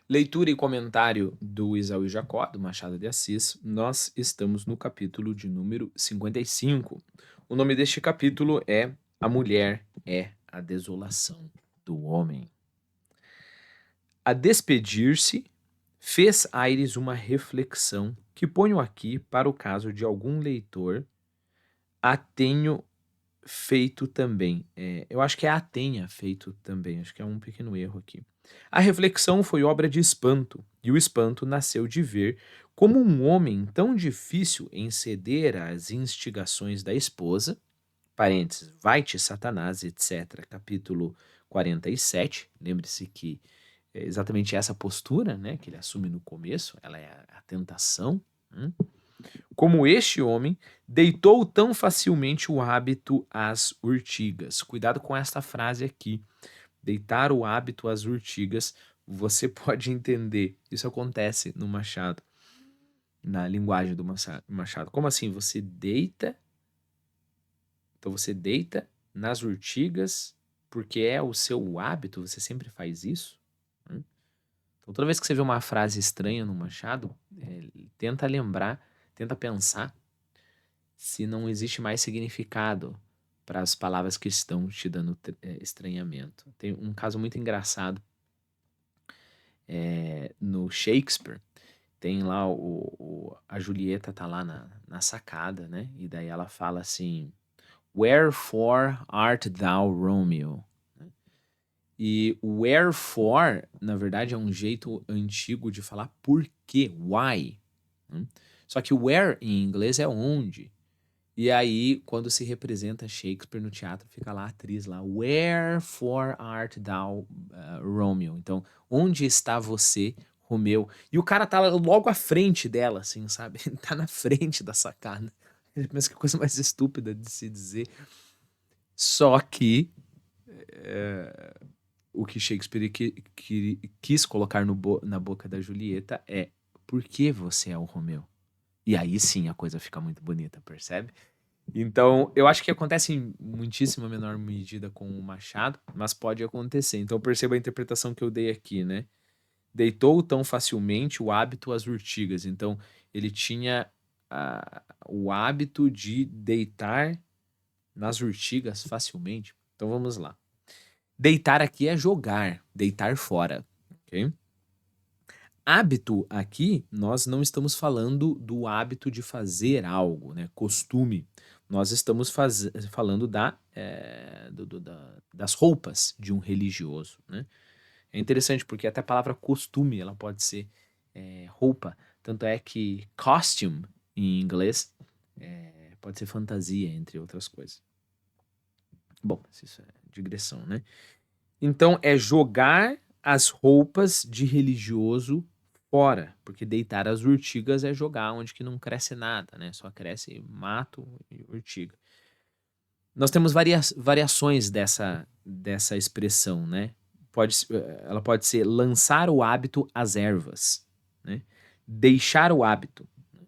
Leitura e comentário do Isaú e Jacó, do Machado de Assis. Nós estamos no capítulo de número 55. O nome deste capítulo é A Mulher é a Desolação do Homem. A despedir-se, fez Aires uma reflexão que ponho aqui para o caso de algum leitor. A tenho feito também. Eu acho que é a tenha feito também, acho que é um pequeno erro aqui. A reflexão foi obra de espanto, e o espanto nasceu de ver como um homem tão difícil em ceder às instigações da esposa, parênteses, vai-te Satanás, etc., capítulo 47, lembre-se que é exatamente essa postura, né, que ele assume no começo, ela é a tentação, como este homem deitou tão facilmente o hábito às urtigas. Cuidado com esta frase aqui. Deitar o hábito às urtigas, você pode entender. Isso acontece no Machado, na linguagem do Machado. Como assim? Você deita. Então você deita nas urtigas porque é o seu hábito, você sempre faz isso? Hum? Então toda vez que você vê uma frase estranha no Machado, tenta lembrar, tenta pensar se não existe mais significado para as palavras que estão te dando estranhamento. Tem um caso muito engraçado no Shakespeare. Tem lá a Julieta tá lá na sacada, né? E daí ela fala assim: Wherefore art thou Romeo? E wherefore, na verdade, é um jeito antigo de falar por quê, why. Só que where em inglês é onde. E aí, quando se representa Shakespeare no teatro, fica lá a atriz lá, Wherefore art thou, Romeo? Então, onde está você, Romeu? E o cara tá logo à frente dela, assim, sabe? Ele tá na frente da sacada. Ele pensa que coisa mais estúpida de se dizer. Só que o que Shakespeare quis colocar na boca da Julieta é por que você é o Romeu? E aí sim a coisa fica muito bonita, percebe? Então, eu acho que acontece em muitíssima menor medida com o Machado, mas pode acontecer. Então, perceba a interpretação que eu dei aqui, né? Deitou tão facilmente o hábito às urtigas. Então, ele tinha o hábito de deitar nas urtigas facilmente. Então, vamos lá. Deitar aqui é jogar, deitar fora, ok? Hábito aqui, nós não estamos falando do hábito de fazer algo, né? Costume. Nós estamos falando das roupas de um religioso, né? É interessante porque até a palavra costume, ela pode ser roupa. Tanto é que costume, em inglês, pode ser fantasia, entre outras coisas. Bom, isso é digressão, né? Então, é jogar as roupas de religioso fora, porque deitar as urtigas é jogar onde que não cresce nada, né? Só cresce mato e urtiga. Nós temos variações dessa expressão, né? Ela pode ser lançar o hábito às ervas, né? Deixar o hábito,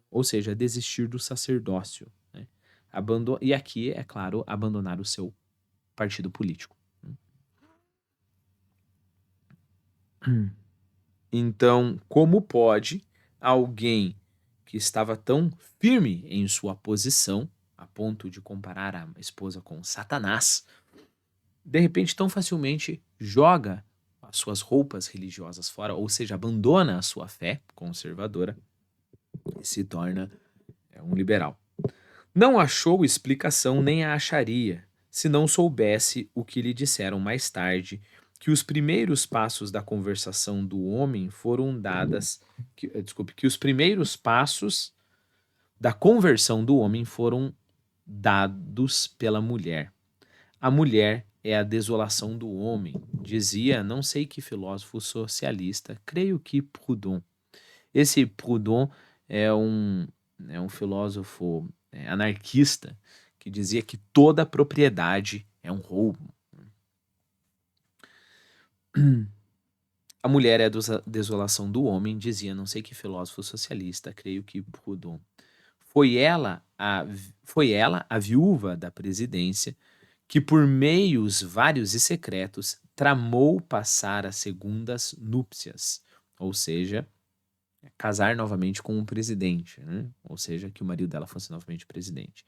ou seja, desistir do sacerdócio, né? E aqui, é claro, abandonar o seu partido político. Então, como pode alguém que estava tão firme em sua posição, a ponto de comparar a esposa com Satanás, de repente tão facilmente joga as suas roupas religiosas fora, ou seja, abandona a sua fé conservadora e se torna um liberal? Não achou explicação nem a acharia, se não soubesse o que lhe disseram mais tarde, que os primeiros passos da conversão do homem foram que os primeiros passos da conversão do homem foram dados pela mulher. A mulher é a desolação do homem, dizia não sei que filósofo socialista, creio que Proudhon. Esse Proudhon é um filósofo anarquista que dizia que toda propriedade é um roubo. A mulher é a desolação do homem, dizia não sei que filósofo socialista, creio que Proudhon. Foi ela a viúva da presidência que por meios vários e secretos tramou passar as segundas núpcias. ou seja, casar novamente com o presidente, né? Ou seja, que o marido dela fosse novamente presidente.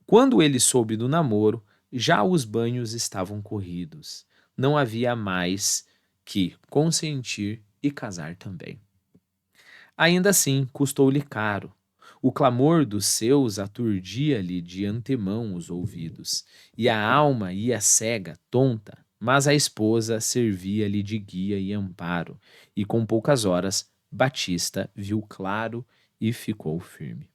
Quando ele soube do namoro, já os banhos estavam corridos. Não havia mais que consentir e casar também. Ainda assim, custou-lhe caro. O clamor dos seus aturdia-lhe de antemão os ouvidos, e a alma ia cega, tonta, mas a esposa servia-lhe de guia e amparo, e com poucas horas Batista viu claro e ficou firme.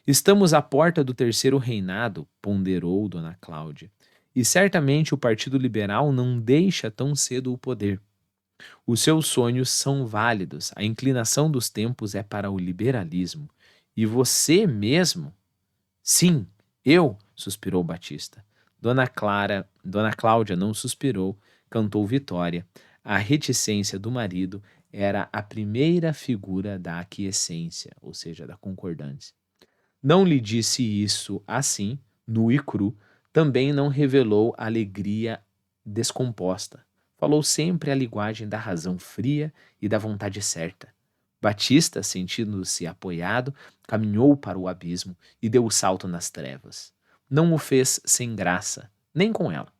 Estamos à porta do terceiro reinado, ponderou Dona Cláudia, e certamente o Partido Liberal não deixa tão cedo o poder. Os seus sonhos são válidos, a inclinação dos tempos é para o liberalismo. E você mesmo? Sim, eu, suspirou Batista. Dona Cláudia não suspirou, cantou vitória. A reticência do marido era a primeira figura da aquiescência, ou seja, da concordância. Não lhe disse isso assim, nu e cru, também não revelou alegria descomposta. Falou sempre a linguagem da razão fria e da vontade certa. Batista, sentindo-se apoiado, caminhou para o abismo e deu o salto nas trevas. Não o fez sem graça, nem com ela,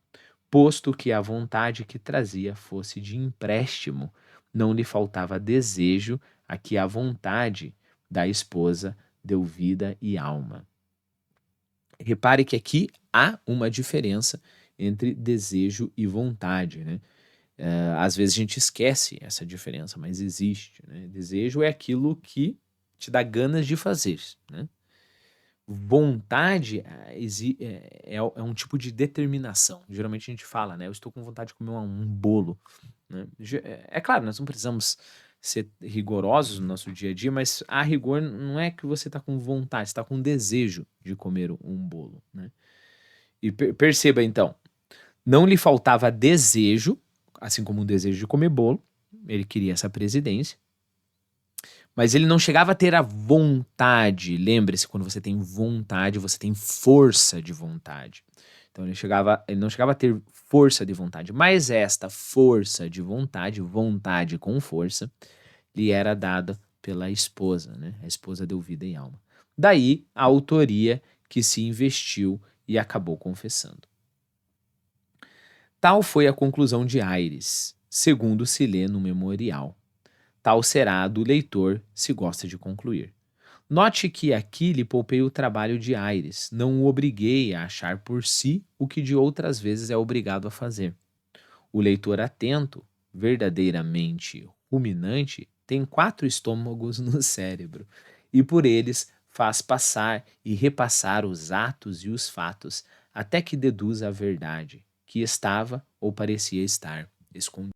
posto que a vontade que trazia fosse de empréstimo, não lhe faltava desejo a que a vontade da esposa deu vida e alma. Repare que aqui há uma diferença entre desejo e vontade, né? Às vezes a gente esquece essa diferença, mas existe, né? Desejo é aquilo que te dá ganas de fazer, né? Vontade é um tipo de determinação. Geralmente a gente fala, né? Eu estou com vontade de comer um bolo, né? É claro, nós não precisamos ser rigorosos no nosso dia a dia, mas a rigor não é que você está com vontade, você está com desejo de comer um bolo, né? E perceba então, não lhe faltava desejo, assim como um desejo de comer bolo, ele queria essa presidência, mas ele não chegava a ter a vontade. Lembre-se, quando você tem vontade, você tem força de vontade. Então ele não chegava a ter força de vontade, mas esta força de vontade, vontade com força, lhe era dada pela esposa, né? A esposa deu vida e alma. Daí a autoria que se investiu e acabou confessando. Tal foi a conclusão de Aires, segundo se lê no memorial. Tal será a do leitor, se gosta de concluir. Note que aqui lhe poupei o trabalho de Aires, não o obriguei a achar por si o que de outras vezes é obrigado a fazer. O leitor atento, verdadeiramente ruminante, tem 4 estômagos no cérebro, e por eles faz passar e repassar os atos e os fatos, até que deduza a verdade, que estava ou parecia estar escondida.